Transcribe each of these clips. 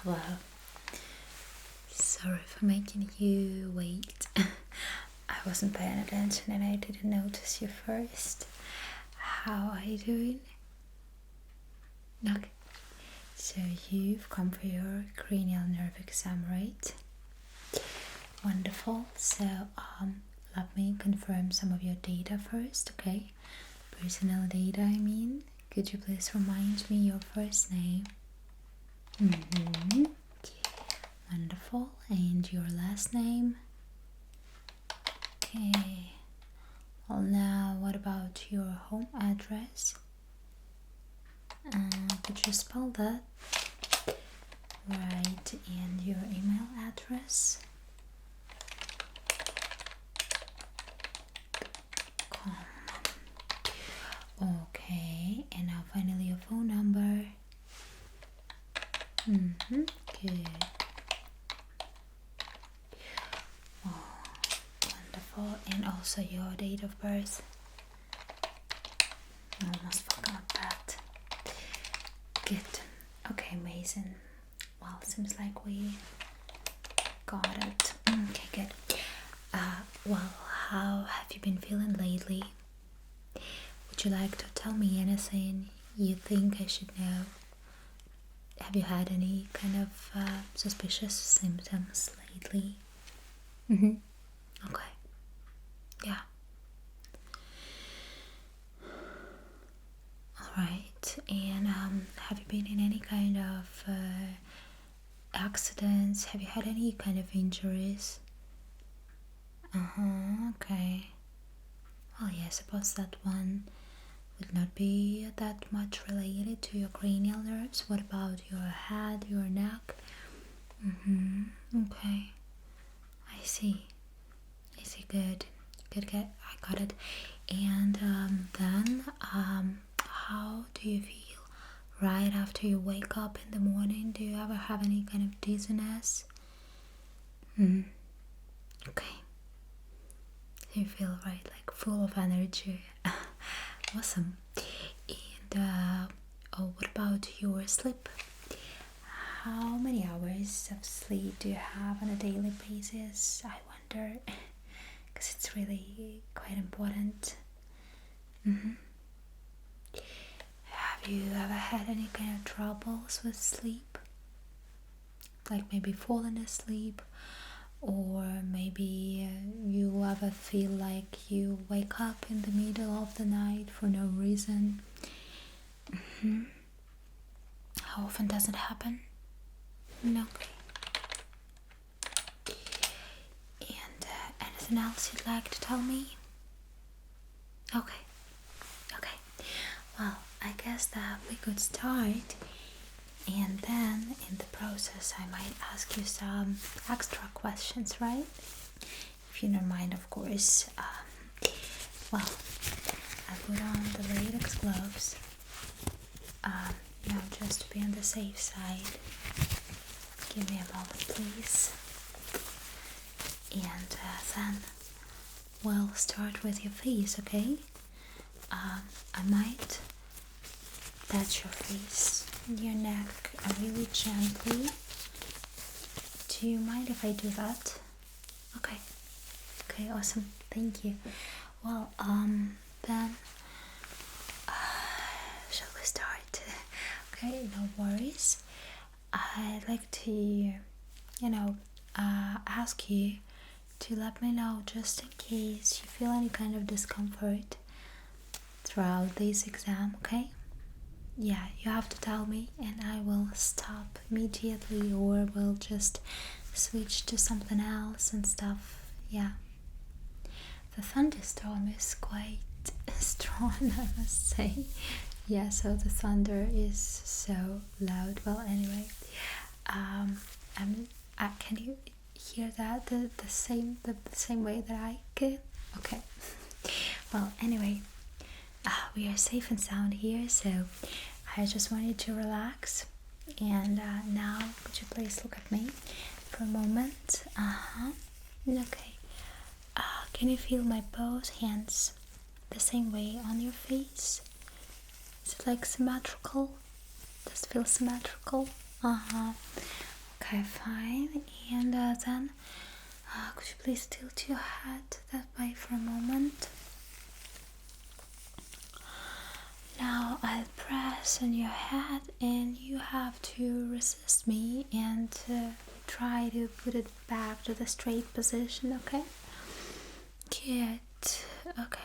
Hello. Sorry for making you wait. I wasn't paying attention and I didn't notice you first. How are you doing? Okay. So you've come for your cranial nerve exam, right? Wonderful. So let me confirm some of your data first, okay? Personal data, I mean. Could you please remind me your first name? Wonderful. And your last name? Okay. Well, now what about your home address? Could you spell that? Right, and your email address? Okay, and now finally your phone number. Good. Oh, wonderful. And also your date of birth. I almost forgot that. Good. Okay, amazing. Well, seems like we got it. Okay, good. Well, how have you been feeling lately? Would you like to tell me anything you think I should know? Have you had any kind of suspicious symptoms lately? Okay. Yeah. Alright. And have you been in any kind of accidents? Have you had any kind of injuries? Okay. Well, yeah, I suppose that one would not be that much related to your cranial nerves. What about your head, your neck? Okay. I see. Good. I got it. And then, how do you feel right after you wake up in the morning? Do you ever have any kind of dizziness? Okay. You feel right, like full of energy. Awesome. And what about your sleep? How many hours of sleep do you have on a daily basis? I wonder, because it's really quite important. Have you ever had any kind of troubles with sleep? Like maybe falling asleep, or maybe you ever feel like you wake up in the middle of the night for no reason? How often does it happen? Okay. And anything else you'd like to tell me? Okay. Well, I guess that we could start, and then in the process I might ask you some extra questions, right? If you don't mind, of course. Well, I put on the latex gloves, just to be on the safe side. Give me a moment, please. And then we'll start with your face, okay? I might touch your face, your neck really gently. Do you mind if I do that? Okay, awesome, thank you. Well, then shall we start? Okay, no worries. I'd like to, ask you to let me know, just in case you feel any kind of discomfort throughout this exam, okay? Yeah, you have to tell me and I will stop immediately, or we'll just switch to something else and stuff. Yeah. The thunderstorm is quite strong, I must say. Yeah, so the thunder is so loud. Well, anyway, can you hear that the same way that I can? Okay. Well, anyway, we are safe and sound here, so I just want you to relax. And now, could you please look at me for a moment? Okay. Can you feel my both hands the same way on your face? Is it like symmetrical? Does it feel symmetrical? Okay, fine. And then could you please tilt your head that way for a moment? Now I'll press on your head and you have to resist me and try to put it back to the straight position, okay? Good. Okay.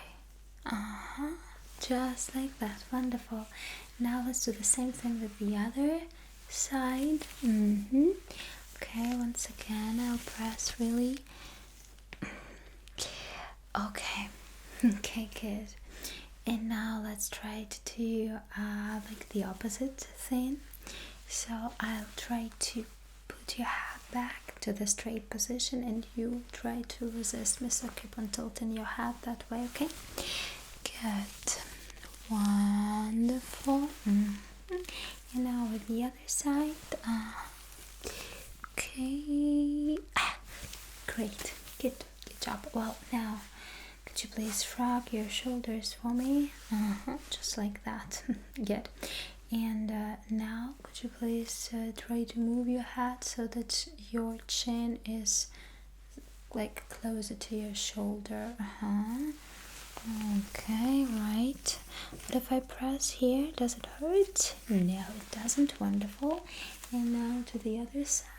Just like that. Wonderful. Now let's do the same thing with the other side. Okay, once again I'll press really. Okay. Okay, good. And now let's try to do like the opposite thing. So I'll try to put your head back to the straight position and you try to resist me, so keep on tilting your head that way, okay? Good. Wonderful. And now with the other side. Okay. Great. Good job. Well, now could you please shrug your shoulders for me? Just like that. Good. And now could you please try to move your head so that your chin is like closer to your shoulder. Okay, right. What if I press here? Does it hurt? No, it doesn't. Wonderful. And now to the other side.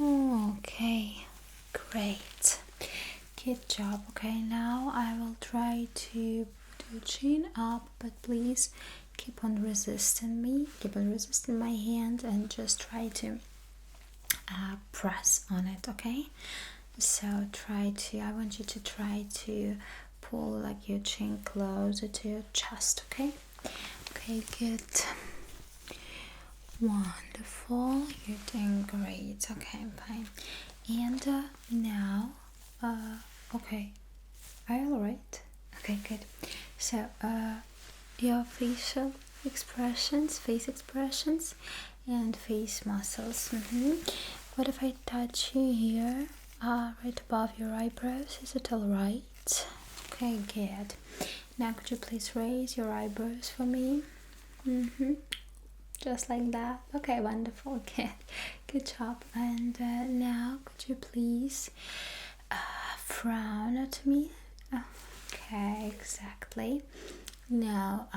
Okay, great. Good job. Okay, now I will try to put your chin up, but please keep on resisting me. Keep on resisting my hand and just try to press on it, okay? So I want you to try to pull like your chin closer to your chest, okay? Okay, good. Wonderful. You're doing great. Okay, fine. And now, okay. Are you alright? Okay, good. So, your facial expressions, face expressions, and face muscles. What if I touch you here, right above your eyebrows? Is it alright? Okay, good. Now, could you please raise your eyebrows for me? Just like that. Okay, wonderful. Okay, good job. And now could you please frown at me? Okay, exactly. Now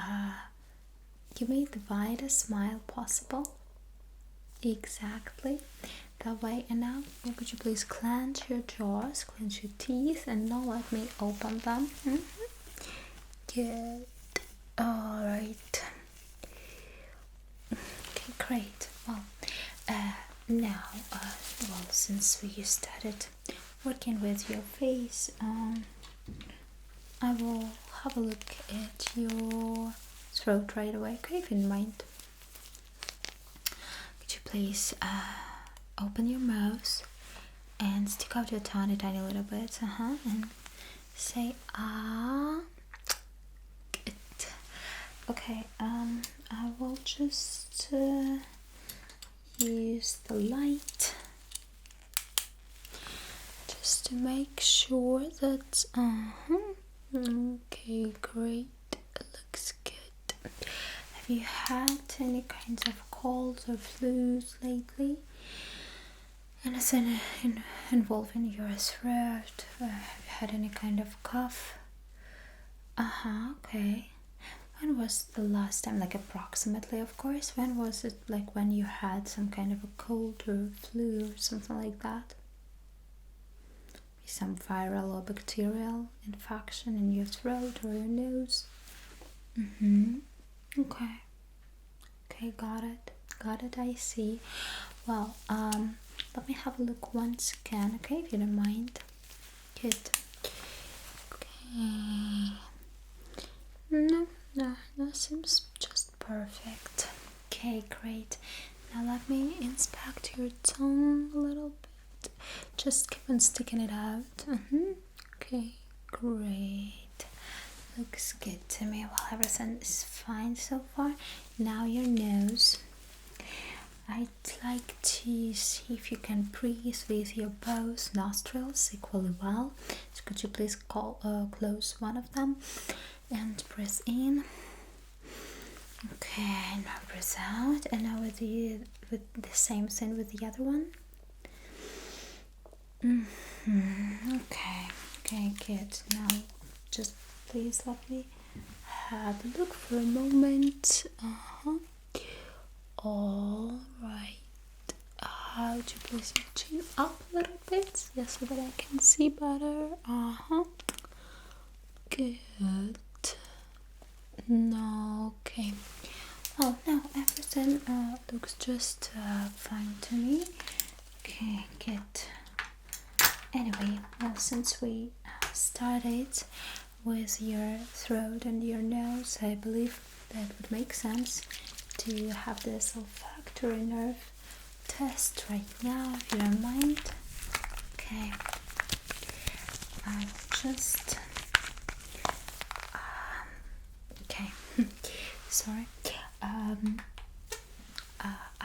give me the widest smile possible. Exactly that way. And now could you please clench your jaws, clench your teeth, and not let me open them. Good. All right. Okay, great. Well, now, well, since we started working with your face, I will have a look at your throat right away. Okay, if you don't mind. Could you please open your mouth and stick out your tongue a tiny little bit, and say ah. Good. Okay, I will just use the light just to make sure that okay, great, it looks good. Have you had any kinds of colds or flus lately? Anything involving your throat? Have you had any kind of cough? Okay. When was the last time, like approximately, of course, when was it, like when you had some kind of a cold or flu or something like that? Some viral or bacterial infection in your throat or your nose? Okay. Okay, got it, I see. Well, let me have a look once again, okay, if you don't mind. Good. Okay. No, that seems just perfect. Okay, great. Now let me inspect your tongue a little bit. Just keep on sticking it out. Okay, great. Looks good to me. Well, everything is fine so far. Now your nose. I'd like to see if you can breathe with your both nostrils equally well. So could you please close one of them and breathe in Okay, now breathe out, and now with the same thing with the other one. Okay, good. Now just please let me have a look for a moment. All right. How to place your chin up a little bit, yes, so that I can see better. Good. No, okay. Oh, now everything looks just fine to me. Okay, good. Anyway, well, since we started with your throat and your nose, I believe that would make sense to have this olfactory nerve test right now, if you don't mind. Okay, I'll just okay. Sorry.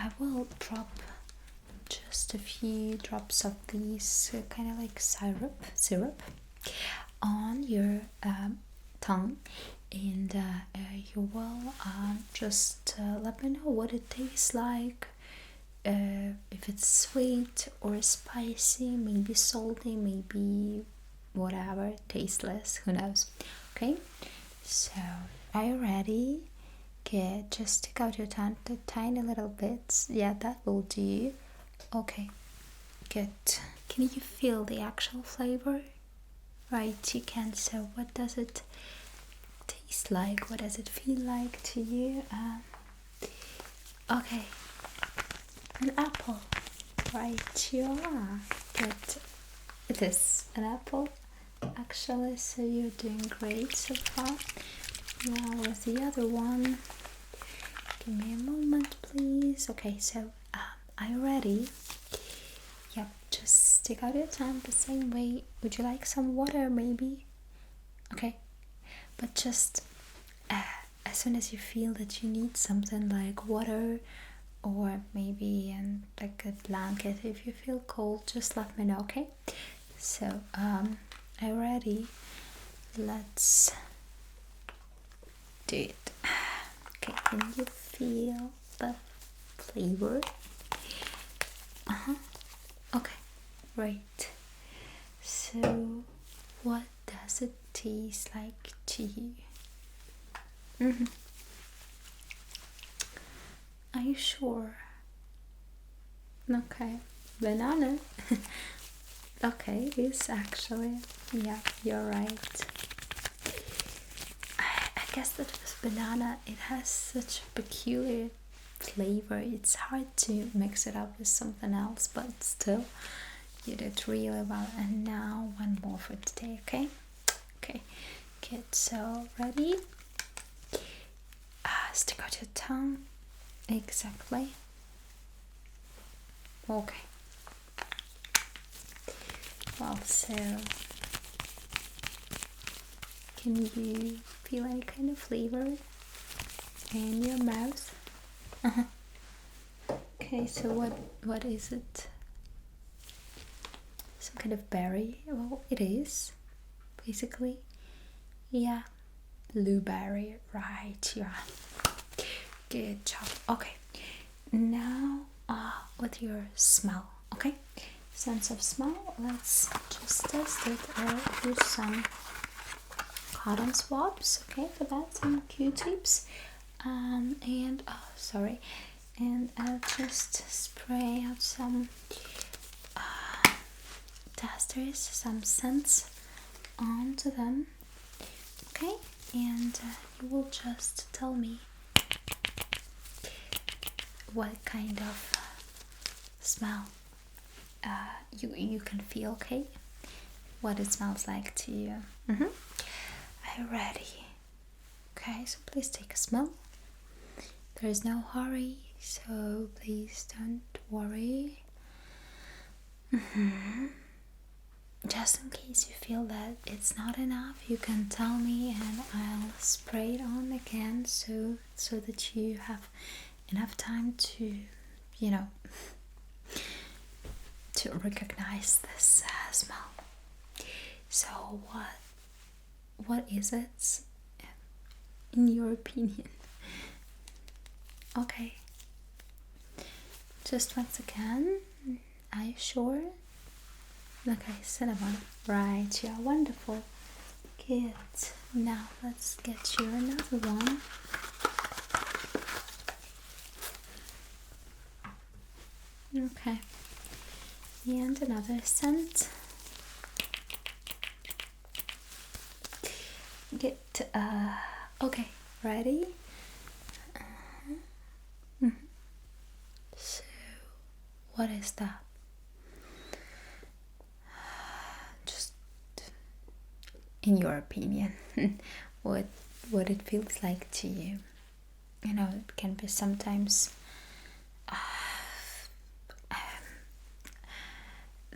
I will drop just a few drops of these kind of like syrup on your tongue, and you will just let me know what it tastes like. If it's sweet or spicy, maybe salty, maybe whatever, tasteless, who knows. Okay, so are you ready? Good, just stick out your tongue a tiny little bit. Yeah, that will do. Okay, good. Can you feel the actual flavor? Right, you can. So what does it taste like? What does it feel like to you? Okay, an apple. Right, you are. Good. It is an apple, actually, so you're doing great so far. Now with the other one, give me a moment, please. Okay, so are you ready? Yep, just stick out your tongue the same way. Would you like some water, maybe? Okay, but just as soon as you feel that you need something like water, or maybe like a blanket if you feel cold, just let me know. Okay, so are you ready? Let's do it. Okay, can you feel the flavor? Okay, great. So what does it taste like to you? Are you sure? Okay, banana. Okay, it's actually, yeah, you're right. I guess that with banana, it has such a peculiar flavor. It's hard to mix it up with something else, but still, you did really well. And now one more for today, okay? Okay, good. So ready? Stick out your tongue. Exactly. Okay. Well, so can you feel any kind of flavor in your mouth? Okay, so what is it? Some kind of berry? Well, it is basically. Yeah, blueberry. Right. Yeah. Good job. Okay. Now, with your smell. Okay. Sense of smell. Let's just test it. I'll use some cotton swabs. Okay, for that, some Q-tips. And sorry. And I'll just spray out some testers, some scents onto them. Okay, and you will just tell me what kind of smell you can feel. Okay, what it smells like to you. Are you ready? Okay, so please take a smell. There is no hurry, so please don't worry. Just in case you feel that it's not enough, you can tell me and I'll spray it on again, so that you have enough time to, to recognize this smell. So what is it in your opinion? Okay. Just once again. Are you sure? Okay, cinnamon. Right, you are wonderful. Good. Now let's get you another one. Okay. And another scent. Get okay, ready? So what is that? Just in your opinion, what it feels like to you. You know, it can be sometimes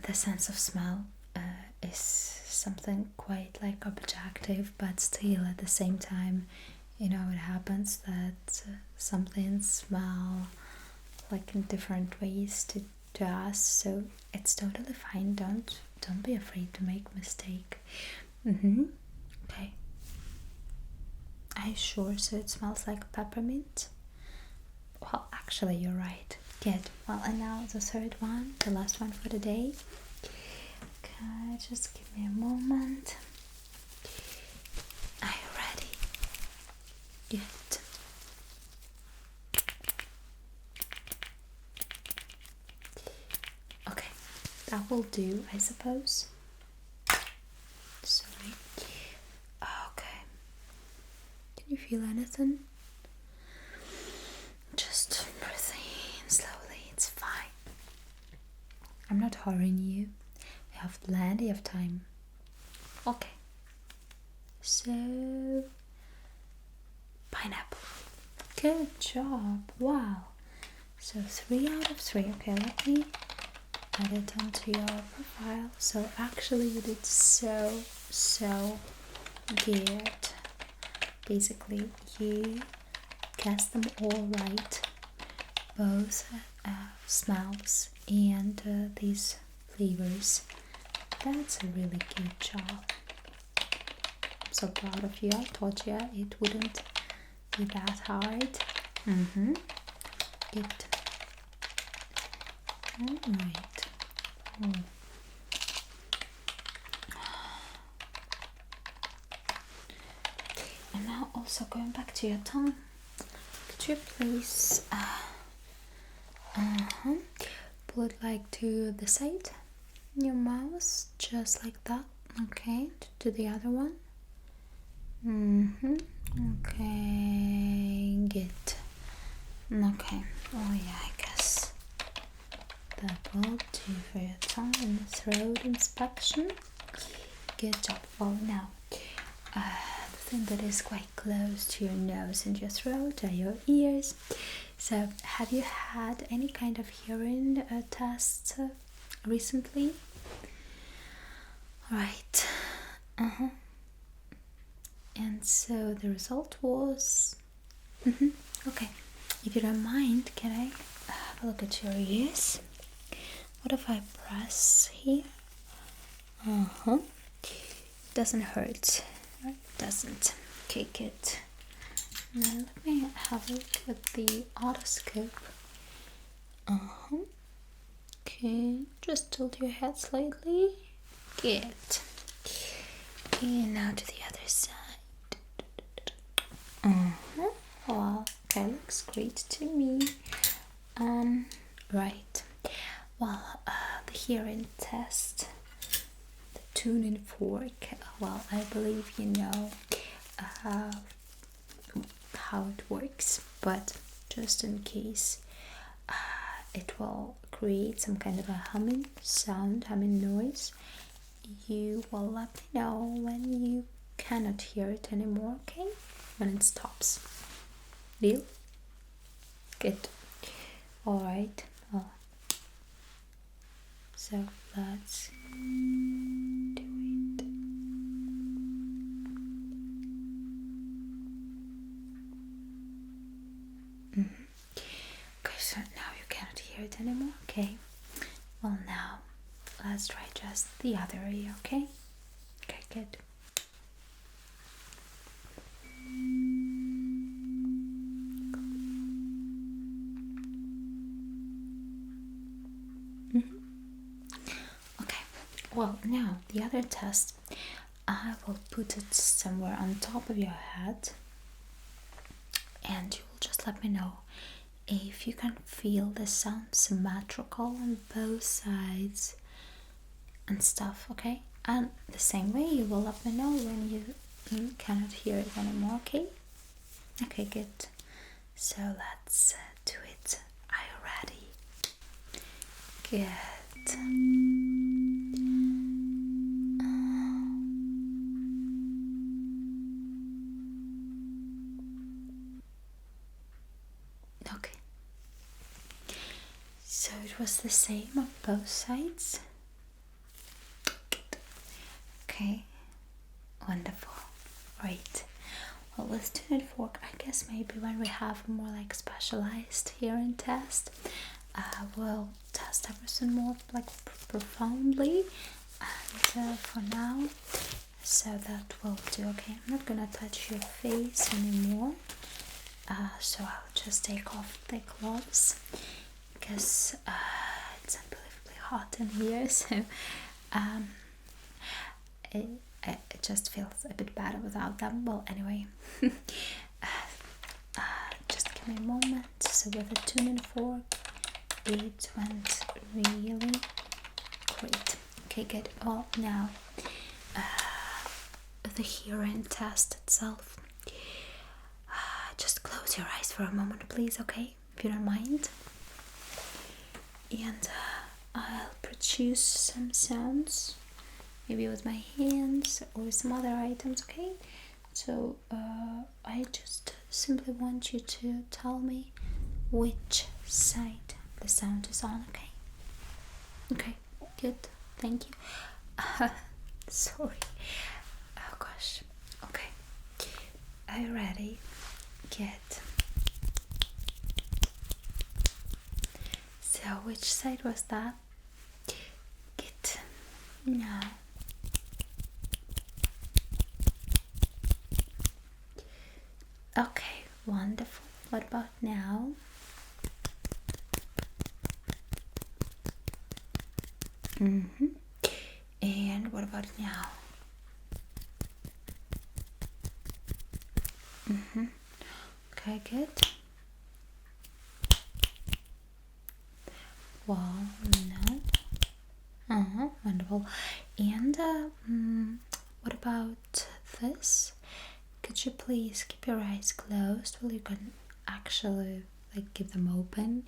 the sense of smell is something quite like objective, but still at the same time, you know, it happens that some things smell like in different ways to us, so it's totally fine. Don't be afraid to make mistake. Okay. Are you sure? So it smells like peppermint? Well, actually, you're right. Good. Well, and now the third one, the last one for the day. Okay, just give me a moment. Are you ready? Good. Okay, that will do, I suppose. Sorry. Okay. Can you feel anything? Just breathe in slowly, it's fine. I'm not hurrying you. We have plenty of time. Okay. So, pineapple. Good job. Wow. So 3 out of 3. Okay, let me add it onto your profile. So actually you did so good. Basically you guessed them all right. Both smells and these flavors. That's a really good job. I'm so proud of you. I told you it wouldn't be that hard. Good. Alright. And now also going back to your tongue. Could you please pull it like to the side in your mouth, just like that. Okay, to the other one. Okay, good. Okay, oh yeah, I guess that will do for your tongue and throat inspection. Good job. Well, now the thing that is quite close to your nose and your throat are your ears. So, have you had any kind of hearing tests recently? Right. And so the result was. Okay. If you don't mind, can I have a look at your ears? What if I press here? Doesn't hurt. Right? Doesn't. Okay, good. Now let me have a look at the otoscope. Okay, just tilt your head slightly. Good. And now to the other side. Well, okay, looks great to me. Right. Well, the hearing test, the tuning fork. Well, I believe you know how it works, but just in case, it will create some kind of a humming sound, humming noise. You will let me know when you cannot hear it anymore, okay? When it stops. Deal? Good. Alright. Well, so let's do it. Okay, so now you cannot hear it anymore, okay? Well, now let's try just the other ear, okay? Okay, good. Well, now the other test, I will put it somewhere on top of your head, and you will just let me know if you can feel the sound symmetrical on both sides and stuff, okay? And the same way, you will let me know when you cannot hear it anymore, okay? Okay, good. So let's do it. Are you ready? Good. Okay. So it was the same on both sides. Okay. Wonderful. Right. Well, let's do it for, I guess maybe when we have a more like specialized hearing test, we'll test everything more like profoundly. And for now, so that will do. Okay, I'm not gonna touch your face anymore. So I'll just take off the gloves because it's unbelievably hot in here. So it just feels a bit better without them. Well, anyway, just give me a moment. So with a tuning fork, it went really great. Okay, good. Well, now the hearing test itself. Just close your eyes for a moment, please, okay? If you don't mind. And I'll produce some sounds, maybe with my hands or some other items, okay? So I just simply want you to tell me which side the sound is on, okay? Okay, good. Thank you. Sorry. Oh gosh. Okay. Are you ready? Good. So which side was that? Good. Now. Okay, wonderful. What about now? And what about now? Okay, good. Well, no. Wonderful. And what about this? Could you please keep your eyes closed? Well, you can actually like keep them open.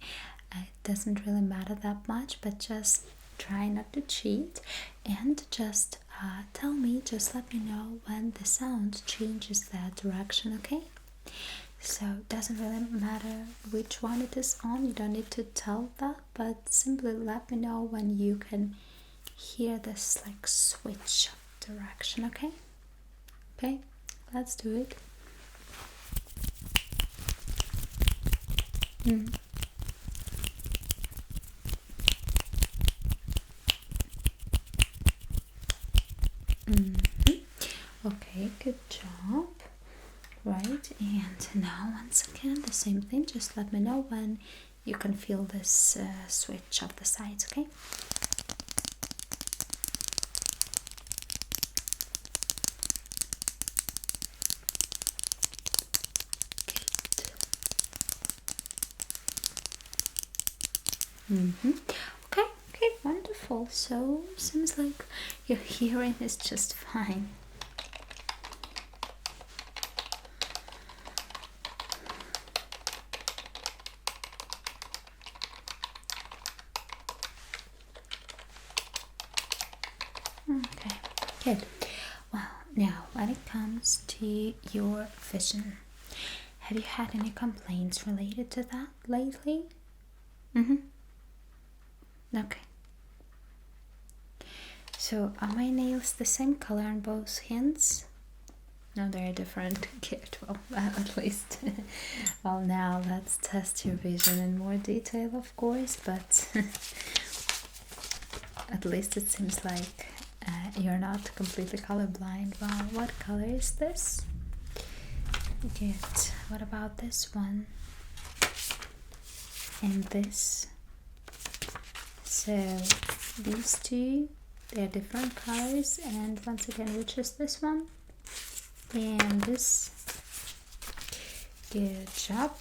It doesn't really matter that much, but just try not to cheat and just tell me, just let me know when the sound changes that direction, okay? So it doesn't really matter which one it is on, you don't need to tell that, but simply let me know when you can hear this like switch of direction, okay? Okay, let's do it. Okay, good job. Right, and now once again the same thing, just let me know when you can feel this switch of the sides, okay? Good. Okay, wonderful. So seems like your hearing is just fine. Okay, good. Well, now when it comes to your vision, have you had any complaints related to that lately? Okay. So are my nails the same color on both hands? No, they're different. Good, well, at least. Well, now let's test your vision in more detail, of course, but at least it seems like you're not completely colorblind. Well, what color is this? Good. What about this one? And this? So these two They're different colors, and once again, which is this one and this. Good job.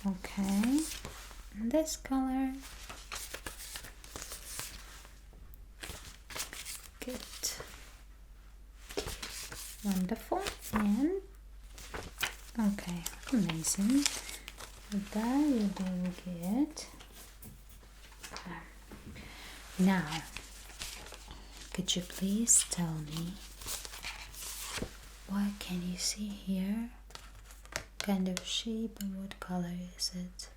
Okay, and this color. Good. Wonderful. And okay, amazing. That you're doing good. Now, could you please tell me what can you see here? Kind of shape, and what color is it?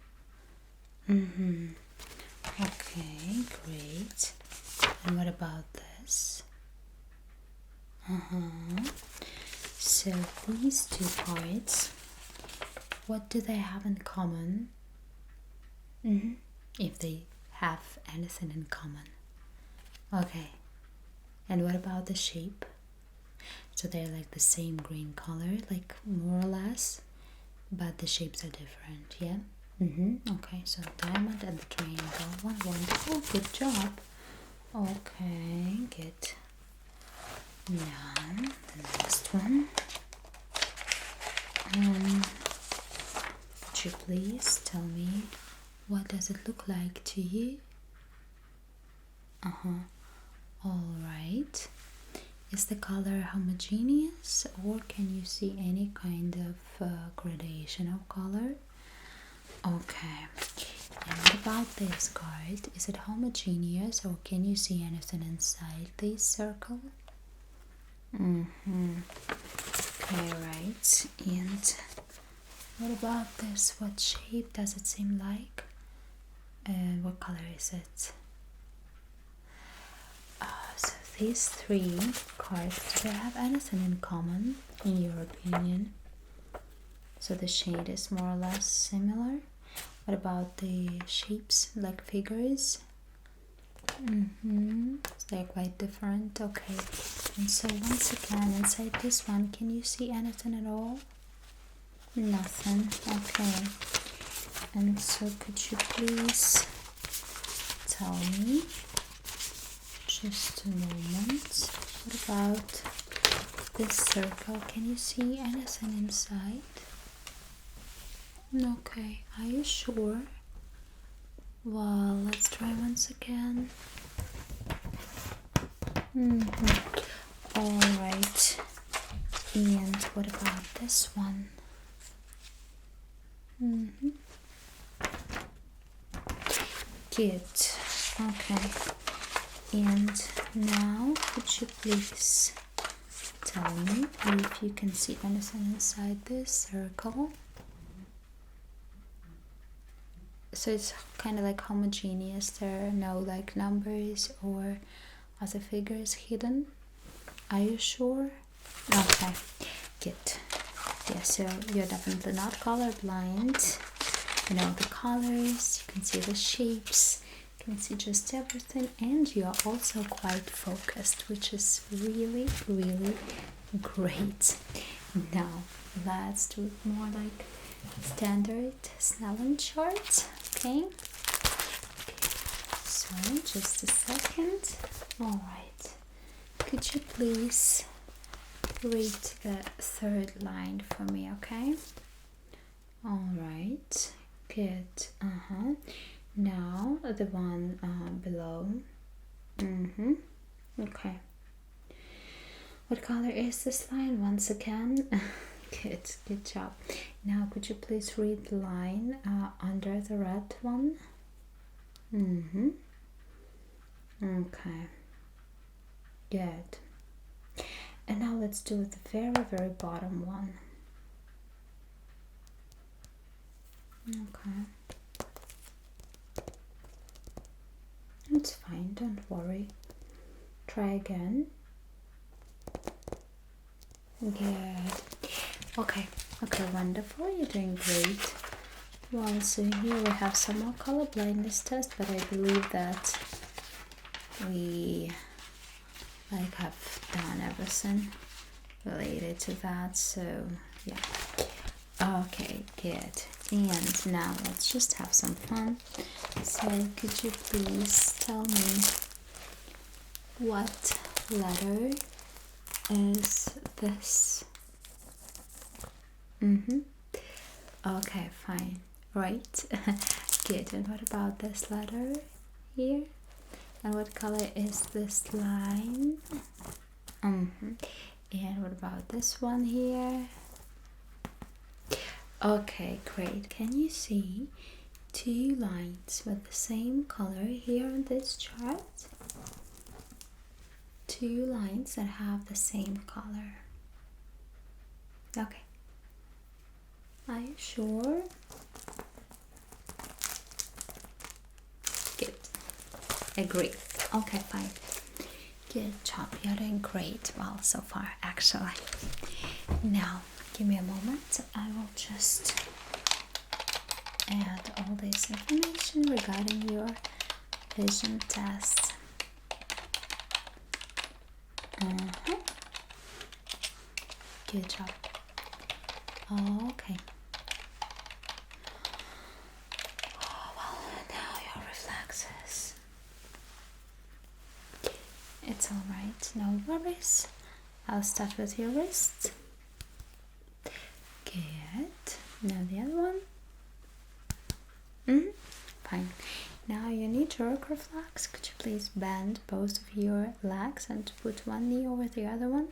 Okay, great. And what about this? So these two parts, what do they have in common? If they have anything in common. Okay. And what about the shape? So they're like the same green color, like more or less, but the shapes are different, yeah? Okay, so diamond and the triangle. One, wonderful, good job. Okay, good. Now, the next one. Could you please tell me what does it look like to you? All right. Is the color homogeneous, or can you see any kind of gradation of color? Okay. And what about this card? Is it homogeneous, or can you see anything inside this circle? Okay, right. And what about this? What shape does it seem like? And what color is it? So these three cards, do they have anything in common, in your opinion? So the shade is more or less similar. What about the shapes, like figures? They're quite different. Okay. And so once again, inside this one, can you see anything at all? Nothing. Okay. And so could you please tell me, just a moment, what about this circle? Can you see anything inside? Okay, are you sure? Well, let's try once again. All right. And what about this one? Good. Okay. And now, could you please tell me if you can see anything inside this circle? So it's kind of like homogeneous. There are no like numbers or other figures hidden. Are you sure? Okay, good. Yeah, so you're definitely not colorblind. You know the colors, you can see the shapes, you can see just everything, and you are also quite focused, which is really, really great. Now, let's do it more like standard Snellen chart. Okay, so just a second. All right, could you please read the third line for me? Okay, all right, good. Now the one below. Okay, what color is this line once again? Good job. Now could you please read the line under the red one? Okay, good. And now let's do the very, very bottom one. Okay, it's fine, don't worry. Try again. Good. Okay, wonderful, you're doing great. Well, so here we have some more color blindness test, but I believe that we have done everything related to that, so yeah. Okay, good. And now let's just have some fun. So could you please tell me what letter is this? Okay, fine. Right. Good. And what about this letter here? And what color is this line? And what about this one here? Okay, great. Can you see two lines with the same color here on this chart? Two lines that have the same color. Okay. Are you sure? Good. Agree. Okay, fine. Good job. You're doing great. Well, so far, actually. Now, give me a moment. I will just add all this information regarding your vision test. Good job. Okay. Oh, well, now your reflexes. It's alright, no worries. I'll start with your wrist. Good. Now the other one. Fine. Now you need jerk reflex. Could you please bend both of your legs and put one knee over the other one?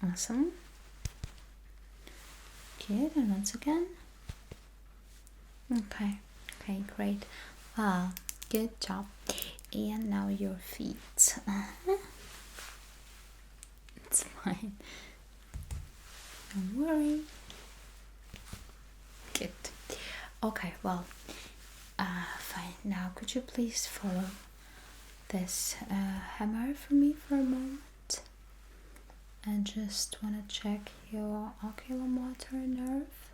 Awesome. Good. And once again. Okay. Okay, great. Wow. Good job. And now your feet. It's fine. Don't worry. Good. Okay, well, fine. Now, could you please follow this hammer for me for a moment? And just want to check your oculomotor nerve.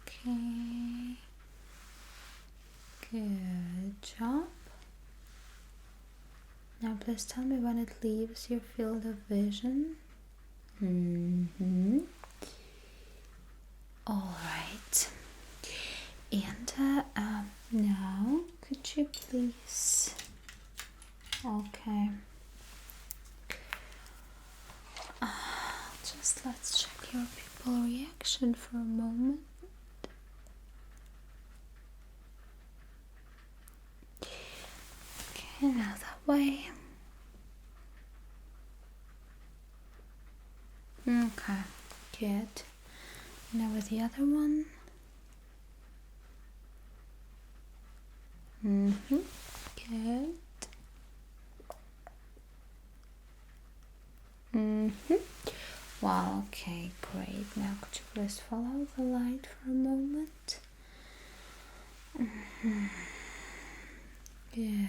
Okay. Good job. Now please tell me when it leaves your field of vision. Alright. And now could you please... Okay. Just let's check your pupil reaction for a moment. Okay, now that way. Okay, good. Now with the other one. Good. Wow, okay, great. Now could you please follow the light for a moment? Good.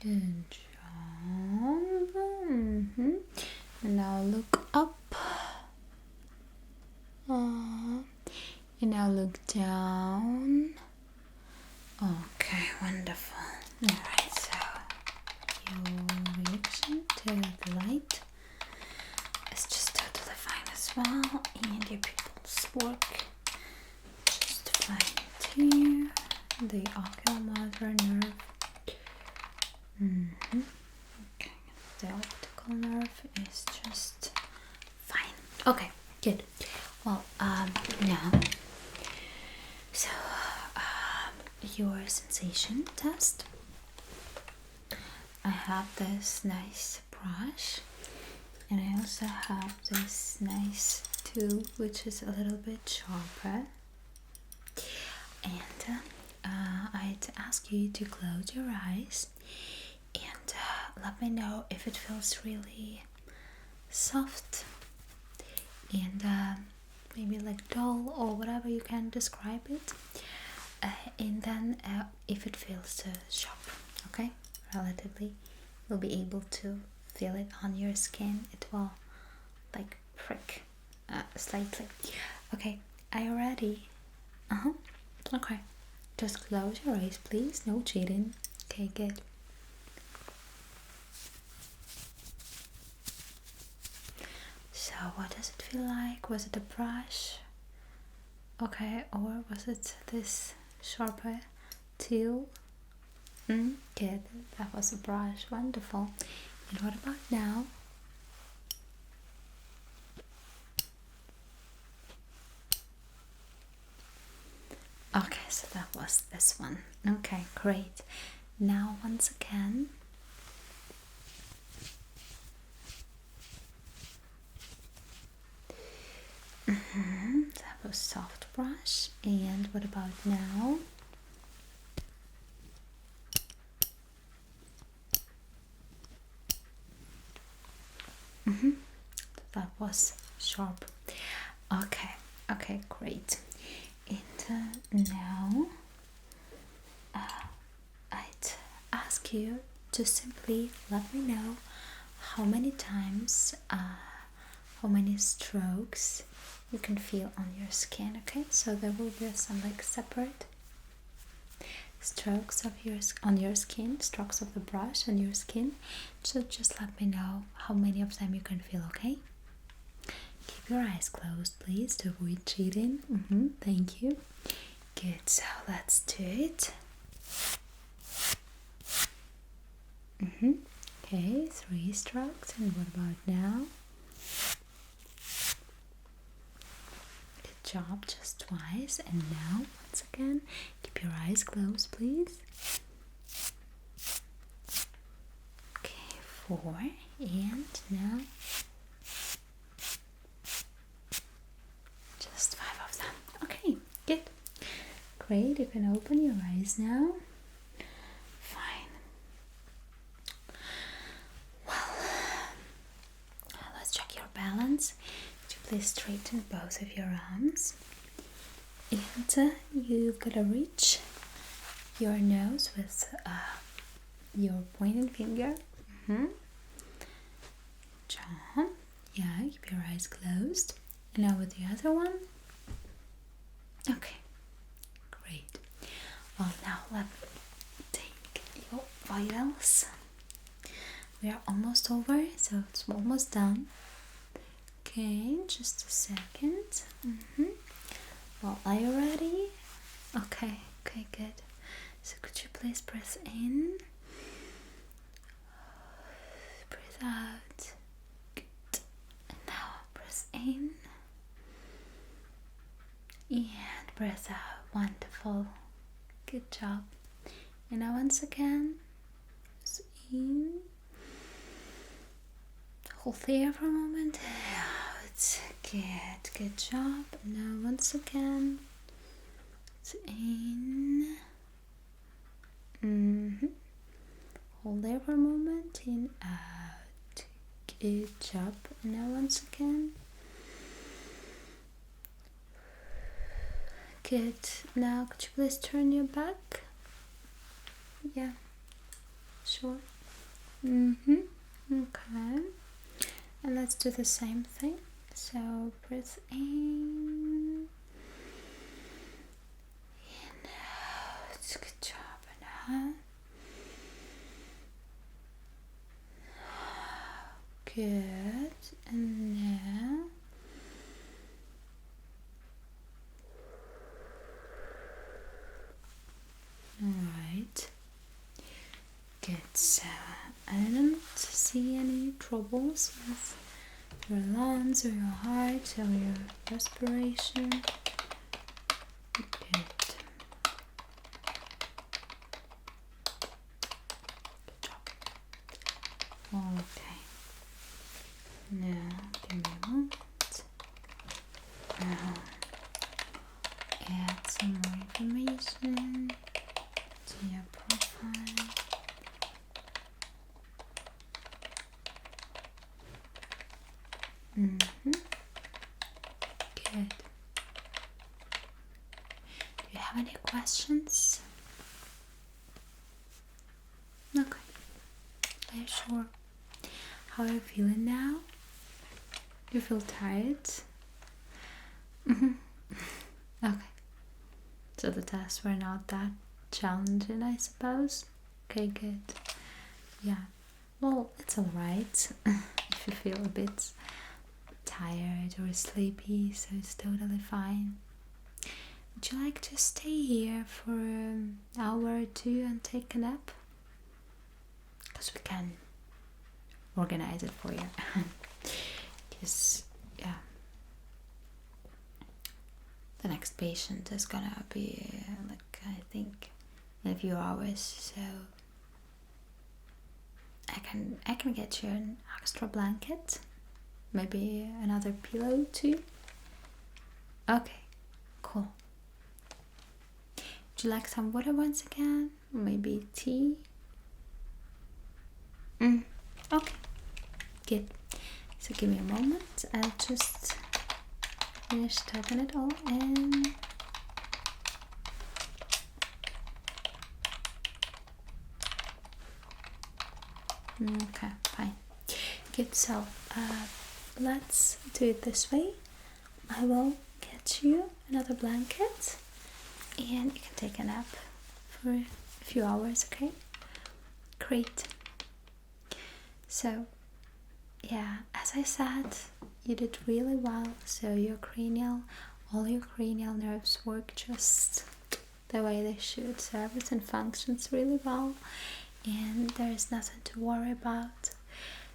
Good job. And now look up. And now look down. Okay, wonderful. Alright, so your reaction to the light is just totally fine as well. And your pupils work just fine too. The oculomotor nerve. Okay, the optical nerve is just fine. Okay, good. Well, now, so your sensation test. I have this nice brush, and I also have this nice tool which is a little bit sharper. And I'd ask you to close your eyes and let me know if it feels really soft and maybe like dull or whatever you can describe it, and then if it feels sharp, okay, relatively, you'll be able to feel it on your skin. It will like prick slightly. Okay, are you ready? Okay, just close your eyes please, no cheating. Okay, good. So what does it feel like? Was it a brush? Okay, or was it this sharper tool? Good. That was a brush. Wonderful. And what about now? Okay, so that was this one. Okay, great. Now once again, that was soft brush. And what about now? That was sharp. Okay, okay, great. And now I'd ask you to simply let me know how many times, how many strokes you can feel on your skin. Okay, so there will be some like separate strokes of on your skin, strokes of the brush on your skin. So just let me know how many of them you can feel. Okay, keep your eyes closed please to avoid cheating. Thank you. Good, so let's do it. Okay, 3 strokes. And what about now? Good job, just twice. And now once again, keep your eyes closed please. Okay, 4. And now just 5 of them. Okay, good. Great, you can open your eyes now. Fine. Well, let's check your balance. Could you please straighten both of your arms? And you've got to reach your nose with your pointing finger. Job. Yeah, keep your eyes closed. And now with the other one. Okay, great. Well, now let me take your vitals. We are almost over, so it's almost done. Okay, just a second. Well, are you ready? Okay, good. So could you please breathe in, breathe out. Good. And now breathe in and breathe out. Wonderful. Good job. And now once again, breathe in. Hold there for a moment. Out. Good job. Now once again, in. Hold there for a moment. In, out. Good job. And now once again. Good. Now could you please turn your back? Yeah. Sure. Okay. And let's do the same thing. So breathe in and out. Good job. And out. Good. And now. Alright. Good. So I don't see any troubles with your lungs or your heart or your respiration. Good. Good job. Okay. Now give me a moment. Now add some more information to your profile. Good. Do you have any questions? Okay. Are you sure? How are you feeling now? You feel tired? Okay. So the tests were not that challenging, I suppose? Okay, good. Yeah. Well, it's alright if you feel a bit tired or sleepy, so it's totally fine. Would you like to stay here for an hour or two and take a nap? Because we can organize it for you. Because, yeah, the next patient is gonna be like, I think, in a few hours, so I can get you an extra blanket, maybe another pillow too. Okay, cool. Would you like some water once again? Maybe tea? Okay, good. So give me a moment. I'll just finish tucking it all in. Okay, fine. Good, so let's do it this way. I will get you another blanket and you can take a nap for a few hours, okay? Great. So, yeah, as I said, you did really well. So all your cranial nerves work just the way they should. So everything functions really well and there's nothing to worry about.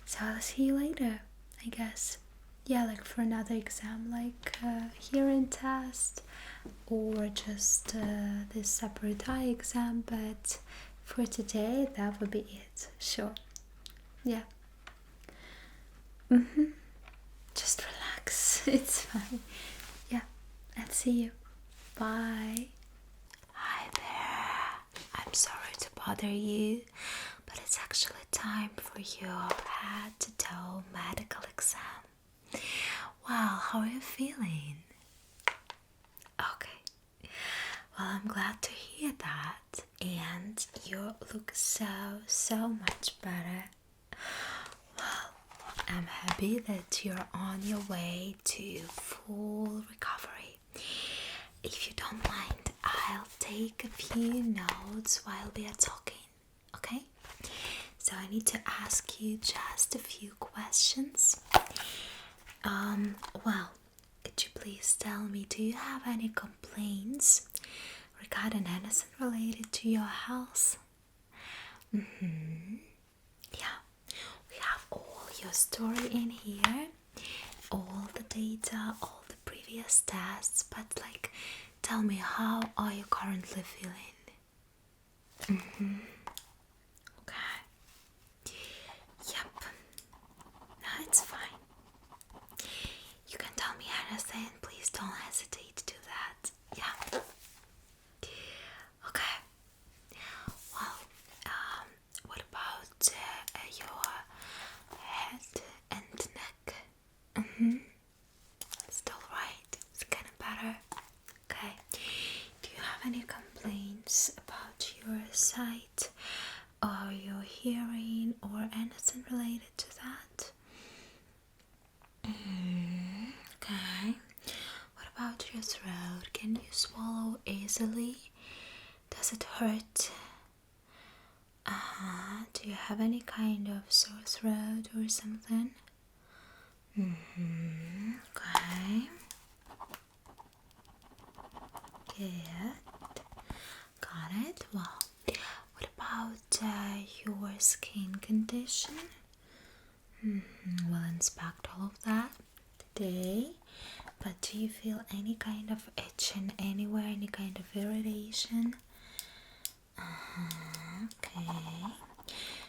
So I'll see you later, I guess. Yeah, like for another exam, like hearing test or just this separate eye exam, but for today that would be it. Sure. Yeah. Just relax. It's fine. Yeah. I'll see you. Bye. Hi there. I'm sorry to bother you, but it's actually time for your head to toe medical exam. Wow, how are you feeling? Okay. Well, I'm glad to hear that. And you look so much better. Well, I'm happy that you're on your way to full recovery. If you don't mind, I'll take a few notes while we are talking, okay? So I need to ask you just a few questions. Well, could you please tell me, do you have any complaints regarding anything related to your health? Yeah, we have all your story in here, all the data, all the previous tests, but like, tell me, how are you currently feeling? Okay. Yep. No, it's fine. You can tell me anything, please don't hesitate to do that. Yeah. Okay. Well, what about your head and neck? Still right? It's kind of better. Okay. Do you have any complaints about your sight or your hearing or anything related to that? Okay. What about your throat? Can you swallow easily? Does it hurt? Do you have any kind of sore throat or something? Okay. Good. Got it. Well, what about your skin condition? We'll inspect all of that today. But do you feel any kind of itching anywhere, any kind of irritation? Okay.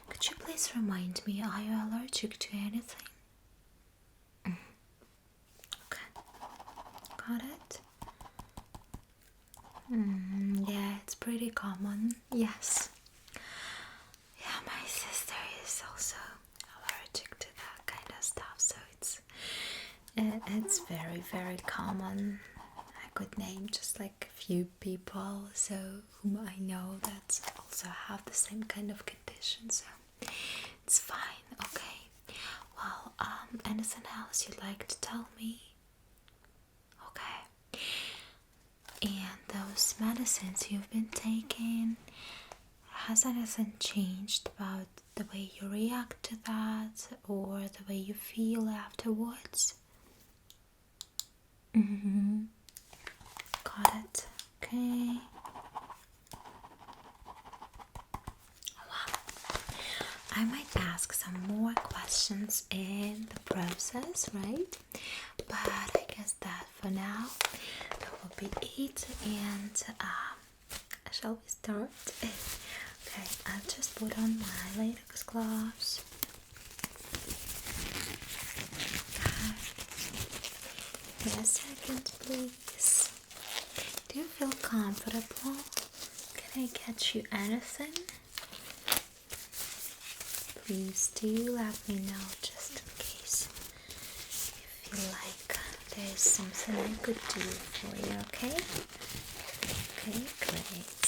Could you please remind me, are you allergic to anything? Okay. Got it? Yeah, it's pretty common. Yes. Yeah, my sister is also allergic to that kind of stuff, so it's very common. I could name just like a few people whom I know that also have the same kind of condition, so it's fine. Okay. Well, anything else you'd like to tell me? Okay. And those medicines you've been taking, has anything changed about the way you react to that or the way you feel afterwards? Got it. Okay. Wow. I might ask some more questions in the process, right? But I guess that for now that will be it. And shall we start? Okay, I'll just put on my latex gloves. Okay. Give me a second, please. Do you feel comfortable? Can I get you anything? Please do let me know, just in case you feel like there's something I could do for you, okay? Okay, great.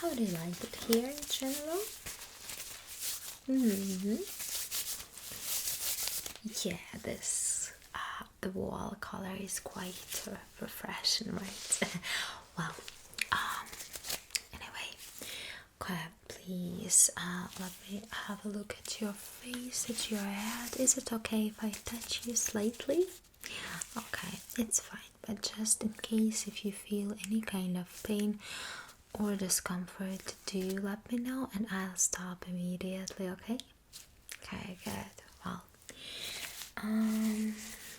How do you like it here in general? Yeah, this the wall color is quite refreshing, right? Well, anyway, okay, please let me have a look at your face, at your head. Is it okay if I touch you slightly? Okay, it's fine, but just in case if you feel any kind of pain or discomfort, do let me know and I'll stop immediately, okay? Okay, good. Well,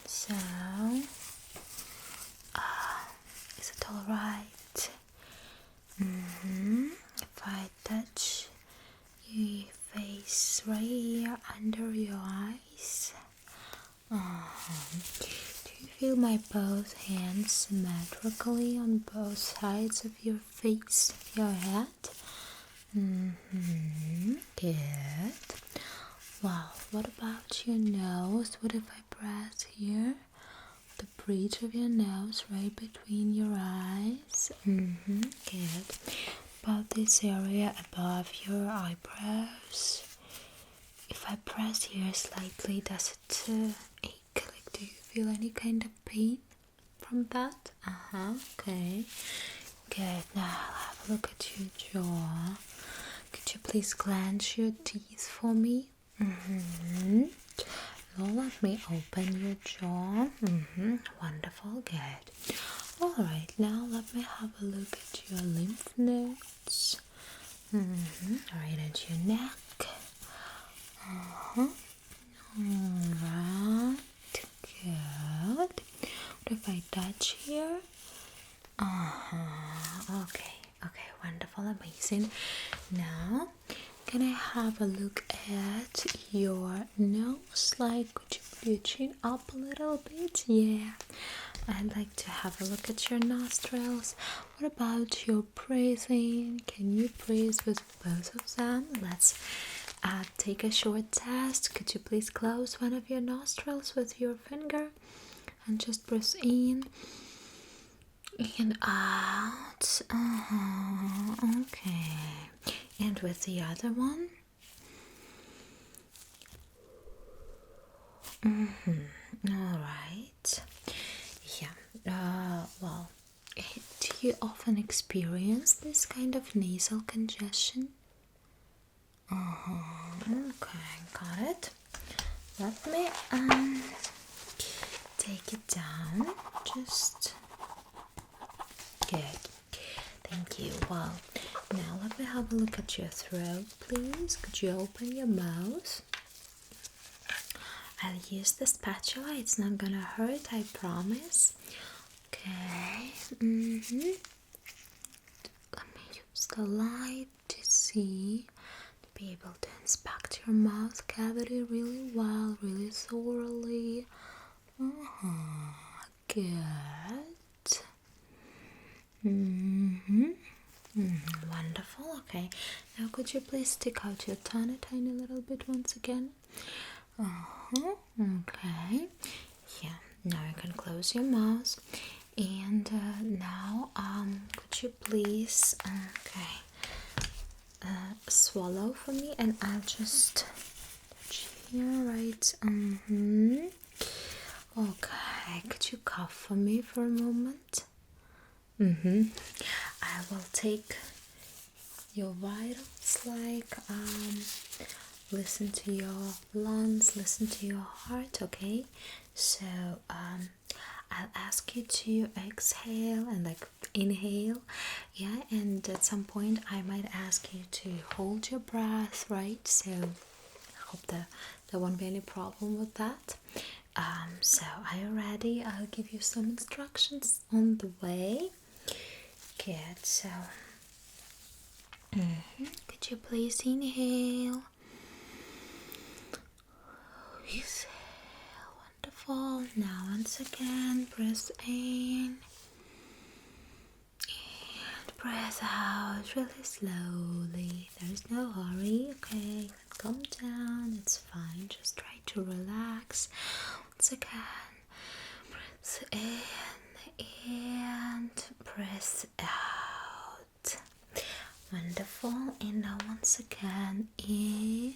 so is it all right? If I touch your face right here under your eyes, do you feel my both hands symmetrically on both sides of your face, of your head? Good. Wow, what about your nose? What if I press here? The bridge of your nose right between your eyes. Good. About this area above your eyebrows. If I press here slightly, does it ache? Like, do you feel any kind of pain from that? Okay. Good. Now I'll have a look at your jaw. Could you please clench your teeth for me? Now let me open your jaw. Wonderful, good. Alright, now let me have a look at your lymph nodes. Right at your neck. Alright, good. What if I touch here? Okay, wonderful, amazing. Now, can I have a look at your nose? Like, could you put your chin up a little bit? Yeah. I'd like to have a look at your nostrils. What about your breathing? Can you breathe with both of them? Let's take a short test. Could you please close one of your nostrils with your finger and just breathe in and out? Okay. And with the other one? Alright. Yeah. Well, do you often experience this kind of nasal congestion? Okay, got it. Let me take it down. Just good. Thank you. Well, now let me have a look at your throat, please. Could you open your mouth? I'll use the spatula. It's not gonna hurt, I promise. Okay. Let me use the light to see, to be able to inspect your mouth cavity really well, really thoroughly. Good. Wonderful. Okay. Now could you please stick out your tongue a tiny little bit once again? Okay. Yeah. Now you can close your mouth. And now, could you please, swallow for me, and I'll just touch here, right? Okay. Could you cough for me for a moment? I will take your vitals, like listen to your lungs, listen to your heart. Okay, so I'll ask you to exhale and like inhale, yeah, and at some point I might ask you to hold your breath, right? So I hope that there won't be any problem with that. So are you ready? I'll give you some instructions on the way. Good. So could you please inhale? Exhale. Wonderful. Now once again, breath in and breath out really slowly. There's no hurry, okay? Calm down, it's fine. Just try to relax. Once again, breath in and breath out. Wonderful. And now once again, in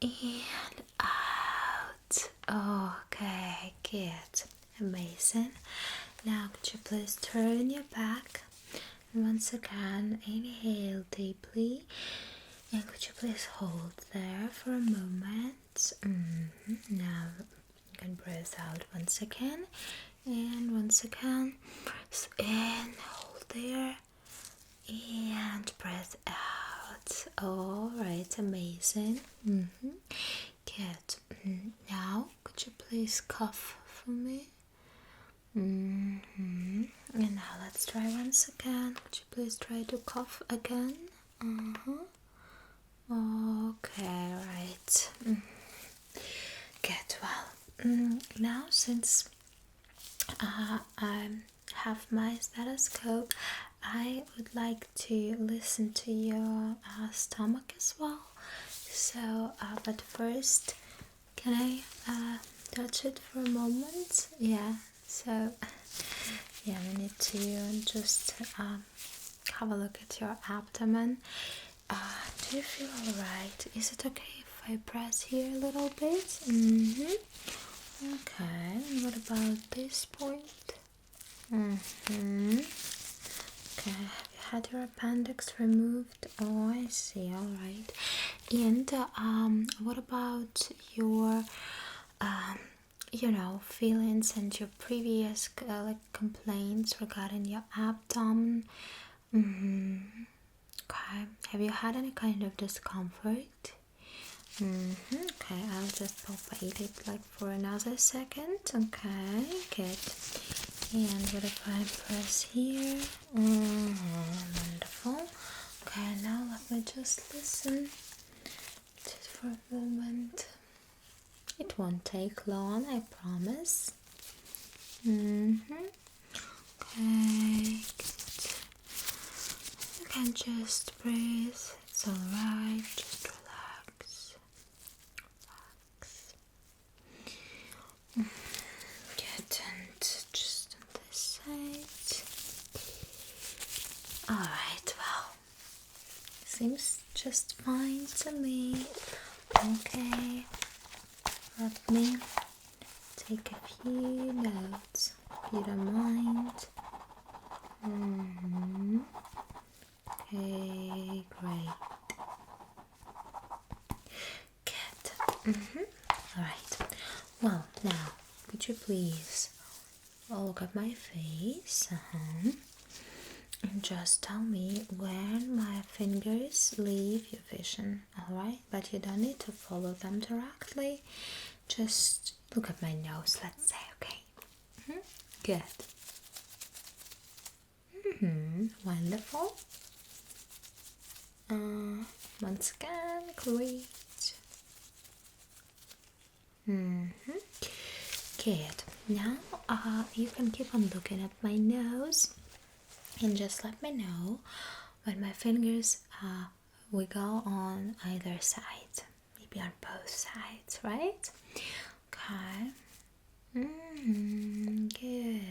and out. Okay, good. Amazing. Now could you please turn your back and once again inhale deeply, and could you please hold there for a moment. Now you can breathe out once again, and once again breathe in, hold there and breathe out. Alright, amazing. Good. Now could you please cough for me? And now let's try once again. Could you please try to cough again? Okay, right. Good. Well, now since I have my stethoscope, I would like to listen to your stomach as well. So, but first, can I touch it for a moment? Yeah. So, yeah, we need to just have a look at your abdomen. Do you feel alright? Is it okay if I press here a little bit? Okay, and what about this point? Okay, have you had your appendix removed? Oh, I see, alright. And what about your feelings and your previous complaints regarding your abdomen? Okay, have you had any kind of discomfort? Okay, I'll just palpate it for another second. Okay, good. And what if I press here? Wonderful. Okay, now let me just listen just for a moment. It won't take long, I promise. Okay, good. You can just breathe. It's alright. Just relax. Good, and just on this side. Alright, well, seems just fine to me. Okay, let me take a few notes if you don't mind. Okay, great. Good. Alright. Well, now, could you please look at my face? And just tell me when my fingers leave your vision, alright? But you don't need to follow them directly. Just look at my nose, let's say, okay? Good. Wonderful. Once again, great. Good. Now, you can keep on looking at my nose and just let me know when my fingers wiggle on either side, maybe on both sides, right? Okay. Good.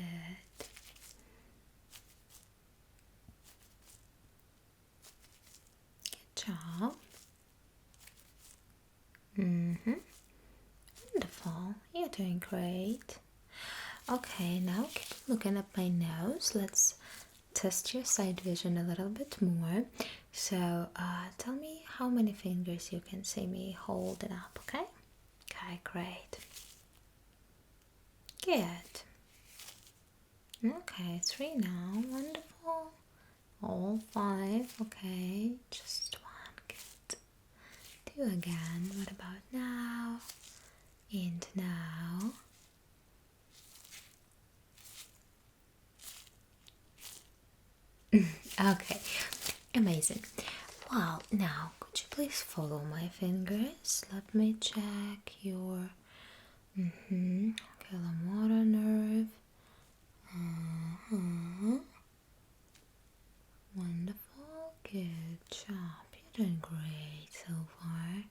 Good job. Wonderful. You're doing great. Okay, now keep looking at my nose. Let's test your side vision a little bit more. So, tell me how many fingers you can see me holding up, okay? Okay, great. Good. Okay, 3 now. Wonderful. All 5. Okay, just 1. Good. 2 again. What about now? And now. Okay, amazing. Well, now could you please follow my fingers? Let me check your oculomotor nerve. Wonderful, good job. You're doing great so far.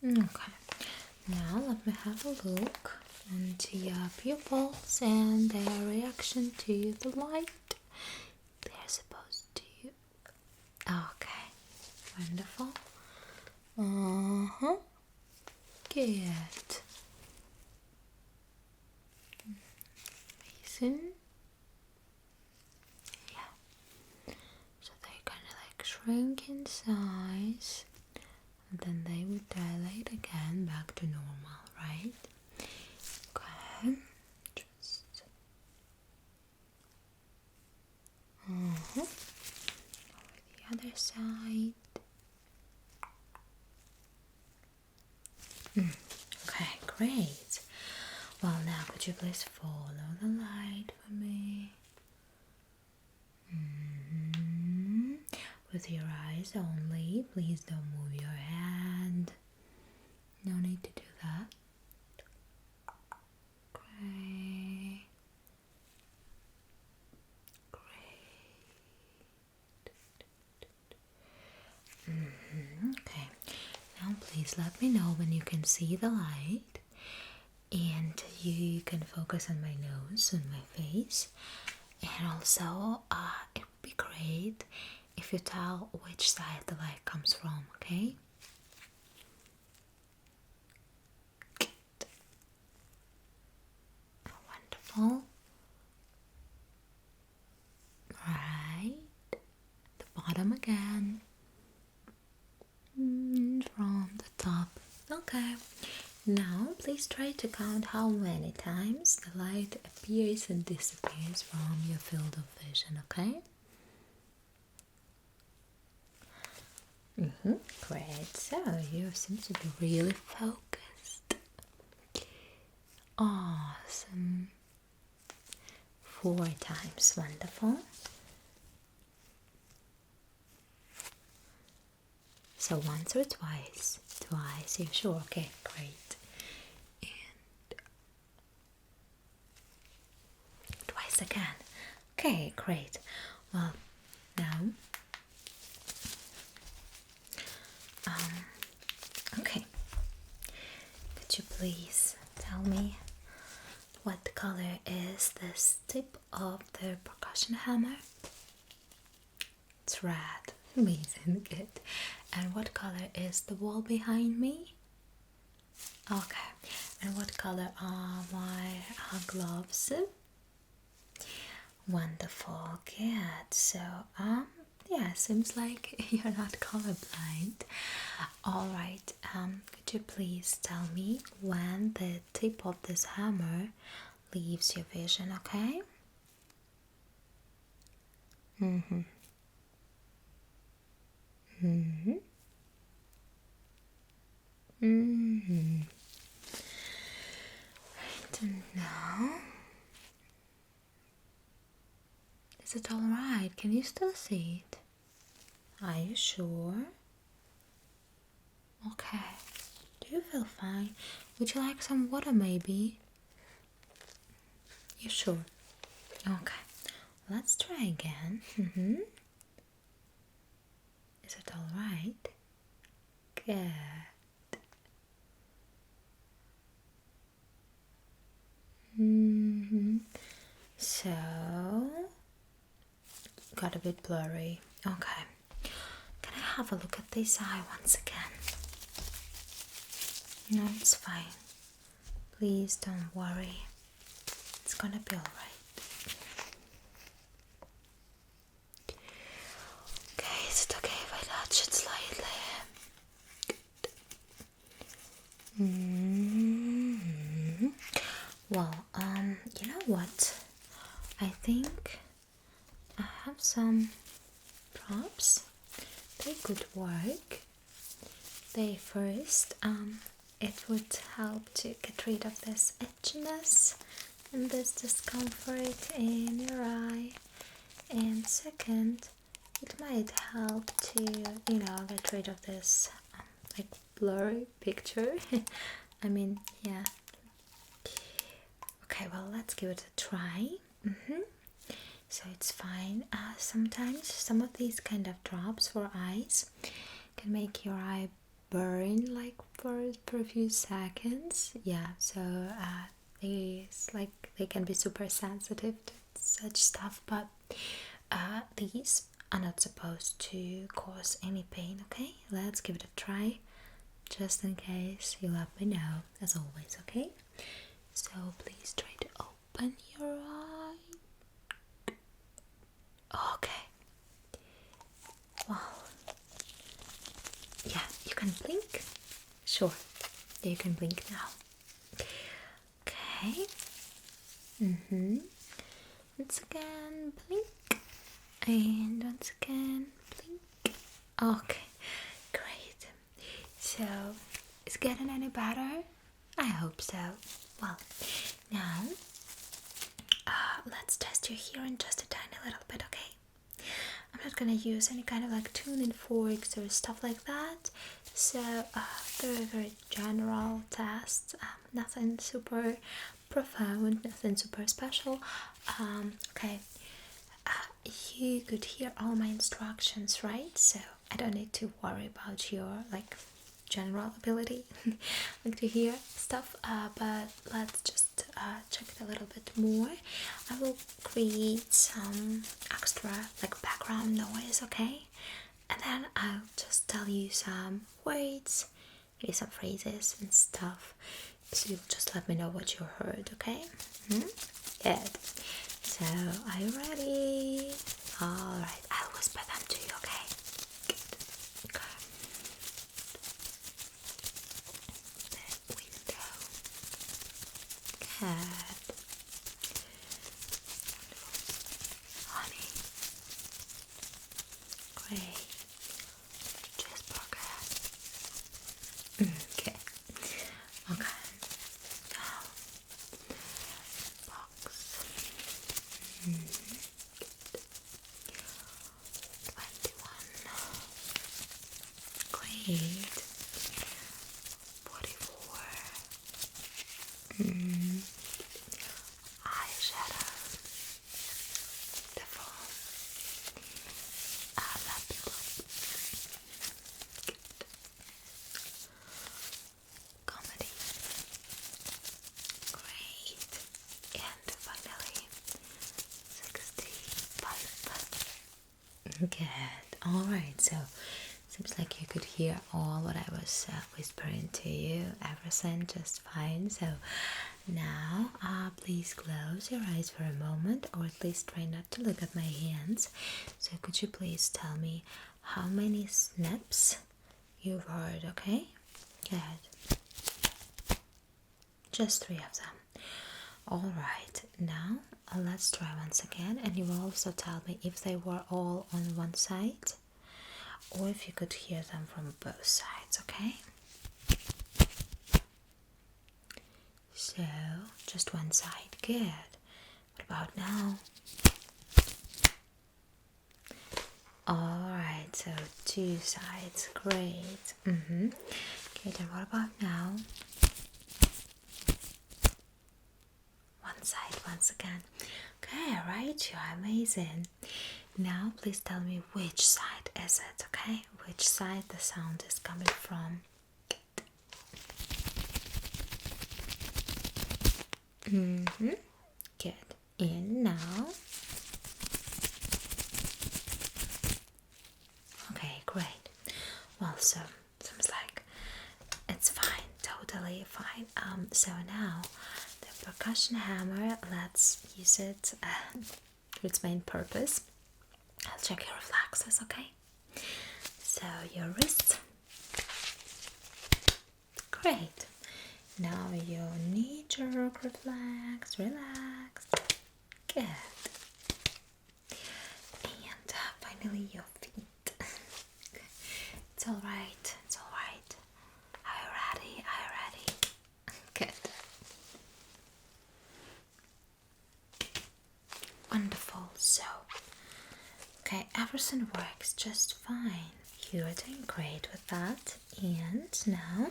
Okay, now let me have a look into your pupils and their reaction to the light. They're supposed to. Okay, wonderful. Good. Amazing. Yeah. So they kind of like shrink in size, and then they would dilate again back to normal, right? Okay. Just. Over the other side. Okay, great. Well, now could you please follow the light for me? With your eyes only. Please don't move your hand. No need to do that. Great. Okay. Now please let me know when you can see the light, and you can focus on my nose and my face, and also it would be great if you tell which side the light comes from, okay? Good. Wonderful. Right. The bottom again. From the top. Okay. Now please try to count how many times the light appears and disappears from your field of vision, okay? Great. So you seem to be really focused. Awesome. 4 times. Wonderful. So once or twice? Twice, you're sure? Okay, great. And twice again. Okay, great. Well, now, okay. Could you please tell me what color is this tip of the percussion hammer? It's red. Amazing, good. And what color is the wall behind me? Okay. And what color are my gloves? Wonderful, good. So, yeah, seems like you're not colorblind. All right. Could you please tell me when the tip of this hammer leaves your vision? Okay. Right now, is it all right? Can you still see it? Are you sure? Okay. Do you feel fine? Would you like some water maybe? You sure? Okay. Let's try again. Is it all right? Good. So, got a bit blurry. Okay. Can I have a look at this eye once again? No, it's fine. Please don't worry. It's gonna be alright. Okay, is it okay if I touch it slightly? Good. I think I have some drops. They could work. It would help to get rid of this itchiness and this discomfort in your eye. And second, it might help to, get rid of this like blurry picture. I mean, yeah. Okay, well, let's give it a try. So it's fine. Sometimes some of these kind of drops for eyes can make your eye burn like for a few seconds. Yeah, so they can be super sensitive to such stuff, but these are not supposed to cause any pain. Okay, let's give it a try. Just in case, you let me know as always. Okay, so please try to open your eye. Okay, well, yeah, you can blink. Sure, you can blink now. Okay. Once again, blink. And once again, blink. Okay, great. So, is it getting any better? I hope so. Well, now, let's test your hearing just a tiny little bit, okay? I'm not gonna use any kind of like tuning forks or stuff like that. So, very general tests. Nothing super profound, nothing super special. Okay. You could hear all my instructions, right? So I don't need to worry about your like general ability like to hear stuff, but let's just check it a little bit more. I will create some extra like background noise, okay? And then I'll just tell you some words, maybe some phrases and stuff, so you'll just let me know what you heard, okay? Good. So, are you ready? Alright, I'll whisper them to you, okay? Good. Okay. The window. Good. Honey. Great. Cheeseburger. Okay. Okay. Now, box. 21. Great. 44. Eyeshadow. Beautiful. Laptop. Comedy. Great. And finally, 65. Good. Alright, so seems like you could hear all what I was whispering to you. Everything just fine. So now please close your eyes for a moment, or at least try not to look at my hands. So could you please tell me how many snips you've heard, okay? Good. Just 3 of them. Alright, now let's try once again, and you will also tell me if they were all on one side or if you could hear them from both sides, okay? So, just one side, good. What about now? Alright, so 2 sides, great. Okay, then what about now? One side once again. Okay, alright, you are amazing. Now please tell me which side is it, okay? Which side the sound is coming from. Good. In now. Okay, great. Well, so seems like it's fine, totally fine. So now the percussion hammer, let's use it for its main purpose. I'll check your reflexes, okay? So your wrist. Great. Now your knee jerk reflex. Relax. Good. Wonderful. So, okay, everything works just fine. You're doing great with that. And now,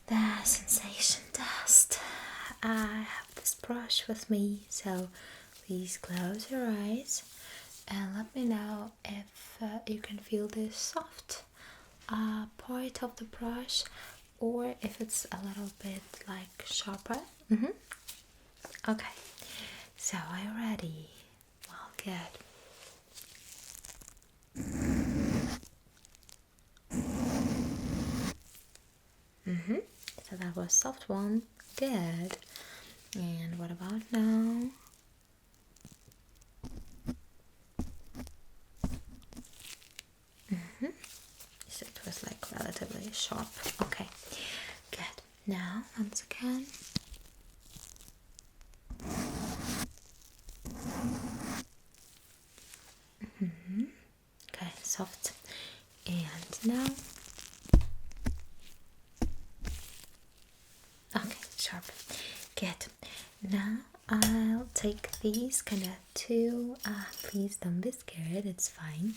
the sensation test. I have this brush with me, so please close your eyes and let me know if you can feel this soft part of the brush, or if it's a little bit like sharper. Okay, so are you ready? Well, good. So that was soft one. Good. And what about now? So it was like relatively sharp. Okay, good. Now, once again. Okay, soft. And now. Okay, sharp. Good. Now I'll take these kind of two. Please don't be scared, it's fine.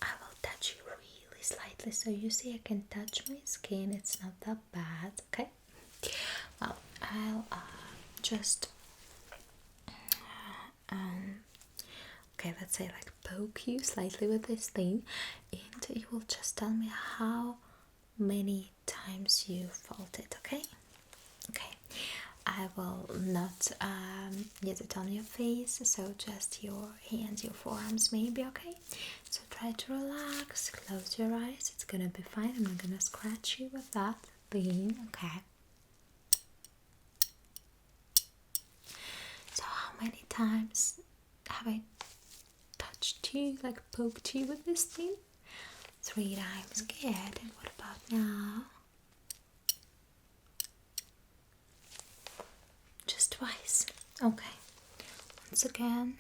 I will touch you really slightly so you see I can touch my skin. It's not that bad, okay? Well, I'll just okay, let's say like poke you slightly with this thing, and you will just tell me how many times you felt it, okay? Okay, I will not use it on your face, so just your hands, your forearms maybe, okay? So try to relax, close your eyes, it's gonna be fine. I'm not gonna scratch you with that thing, okay? So how many times have I touched you, like poked you with this thing? 3 times, good. And what about now? Just twice. Okay. Once again.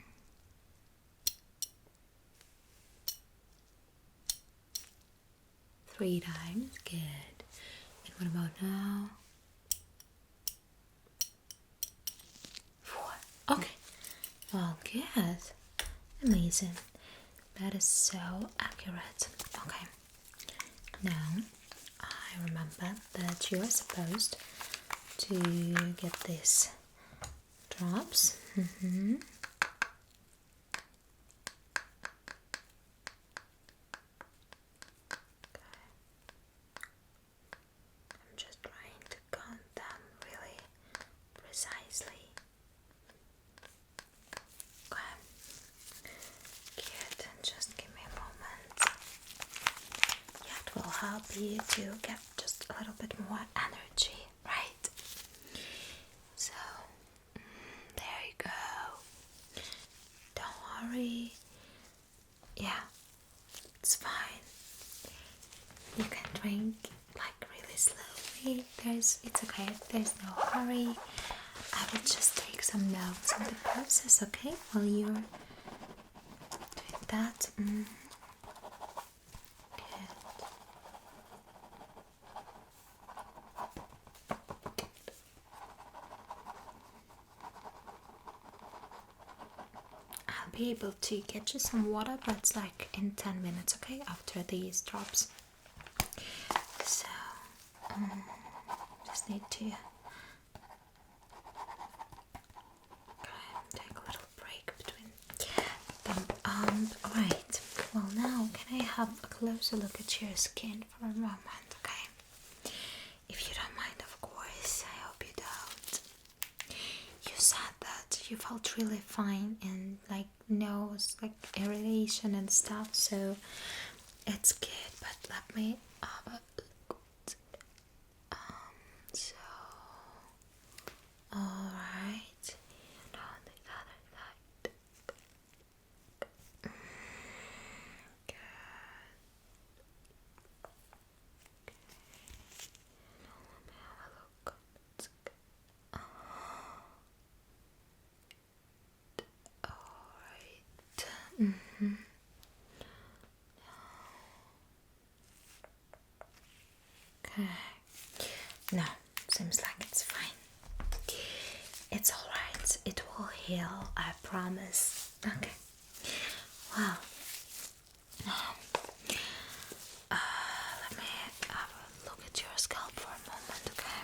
Three times. Good. And what about now? 4. Okay. Well, good. Amazing. That is so accurate. Okay. Now, I remember that you are supposed to get these drops. Okay. I'm just trying to count them really precisely. Okay. Good. Just give me a moment. Yeah, it will help you to get just a little bit more energy, right? So, there you go. Don't worry. Yeah, it's fine. You can drink like really slowly. It's okay. There's no hurry. I will just take some notes on the process, okay? While you're doing that. Good. I'll be able to get you some water, but it's like in 10 minutes, okay? After these drops. So, just need to take a little break between them. Alright. Well, now can I have a closer look at your skin for a moment, okay? If you don't mind, of course. I hope you don't. You said that you felt really fine and like nose, like irritation and stuff, so it's good. But let me have a look. So, alright, and on the other side. Good. Now let me have a look. Alright. Okay. No, seems like it's fine. It's alright. It will heal I promise. Okay. Well, let me have a look at your scalp for a moment, okay?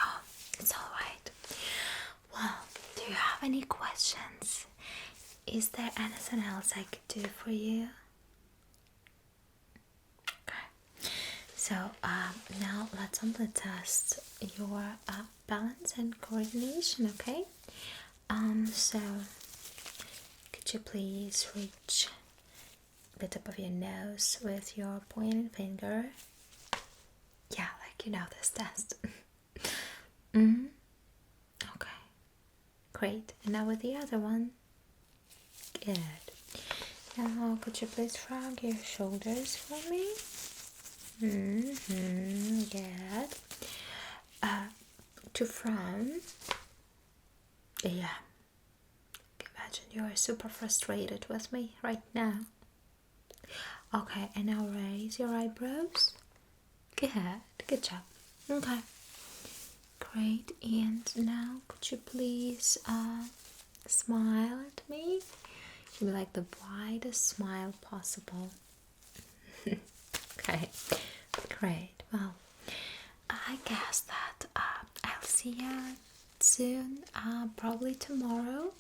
Oh, it's alright. Well, do you have any questions? Is there anything else I could do for you? Okay. So, now let's only test your balance and coordination, okay? So could you please reach the top of your nose with your pointing finger? Yeah, like you know this test. Okay, great. And now with the other one. Good. Now could you please shrug your shoulders for me? Good. To frown. Yeah. Imagine you are super frustrated with me right now. Okay, and now raise your eyebrows. Good job. Okay. Great, and now could you please smile at me? Give me like the widest smile possible. Okay, great. Well, I guess that I'll see you soon, probably tomorrow,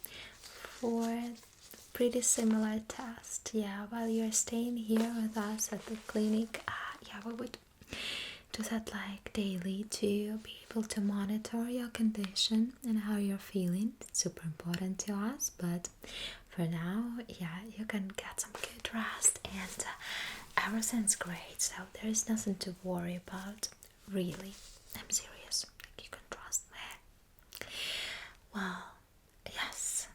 for a pretty similar test. Yeah, while you're staying here with us at the clinic, yeah, we would do that like daily to be able to monitor your condition and how you're feeling. It's super important to us, but for now, yeah, you can get some good rest and everything's great, so there is nothing to worry about, really. I'm serious, like you can trust me. Well, yes.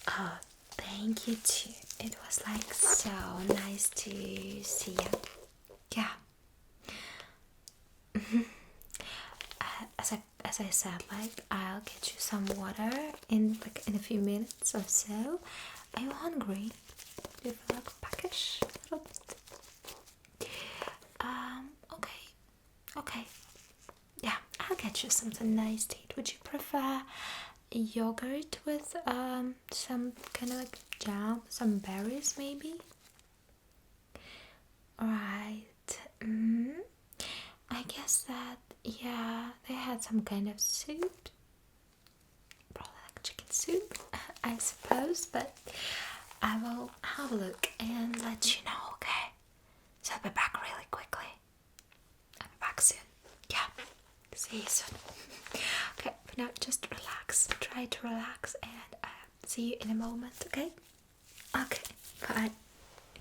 Oh, thank you too. It was like so nice to see you. Yeah. As I said, like I'll get you some water in a few minutes or so. Are you hungry? Do you feel like peckish a little bit? Okay. Yeah, I'll get you something nice to eat. Would you prefer yogurt with some kind of like jam, some berries maybe? Right. I guess that, yeah, they had some kind of soup. Probably like chicken soup, I suppose, but I will have a look and let you know, okay? So I'll be back really quickly. I'll be back soon. Yeah, see you soon. Okay, for now, just relax. Try to relax and see you in a moment, okay? Okay, bye.